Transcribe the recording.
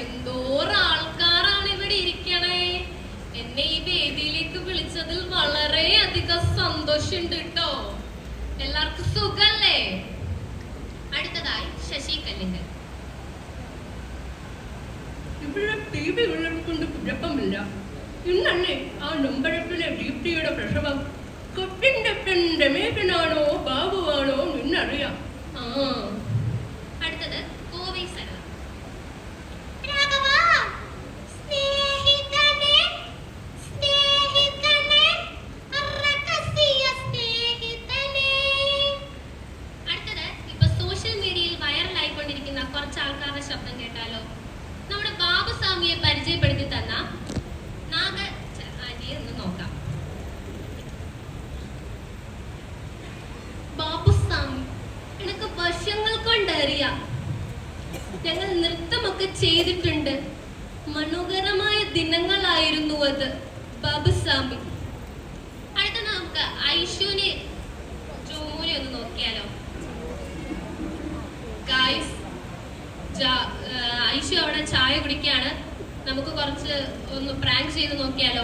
എന്തോരാൾക്കാരാണ് ഇവിടെ ഇരിക്കണേ. എന്നെ ഈ വേദിയിലേക്ക് വിളിച്ചതിൽ വളരെയധികം സന്തോഷമുണ്ട് കേട്ടോ. എല്ലാവർക്കും സുഖല്ലേ? അടുത്തതായി ശശി കല്ലിങ്കൽ. ഇവിടെ ടി വി ഉള്ളതുകൊണ്ട് കുഴപ്പമില്ല. ഇന്നല്ലേ ആ നമ്പഴപ്പിലെ ദീപ്തിയുടെ പ്രസവം. കൊട്ടിന്റെ പെൺ രമേശനാണോ ബാബുവാണോ നിന്നറിയാം. അടുത്തത് കോവി സരള. അടുത്തത് ഇപ്പൊ സോഷ്യൽ മീഡിയയിൽ വൈറലായിക്കൊണ്ടിരിക്കുന്ന കുറച്ച് ആൾക്കാരുടെ ശബ്ദം കേട്ടാലോ? നമ്മുടെ ബാബുസ്വാമിയെ പരിചയപ്പെടുത്തി തന്ന നാഗ ആന്റിയെ ഒന്ന് നോക്കാം. ബാബുസ്വാമി, എനിക്ക് വർഷങ്ങൾ കൊണ്ടറിയാം. ഞങ്ങൾ നൃത്തമൊക്കെ ചെയ്തിട്ടുണ്ട്. മനോഹരമായ ദിനങ്ങളായിരുന്നു അത് ബാബുസ്വാമി. അടുത്ത നമുക്ക് ഐഷുവിനെ ജോമോനെ ഒന്ന് നോക്കിയാലോ? ഗായ്സ്, ഐഷു അവിടെ ചായ കുടിക്കാണ്. നമുക്ക് കുറച്ച് ഒന്ന് പ്രാങ്ക് ചെയ്ത് നോക്കിയാലോ?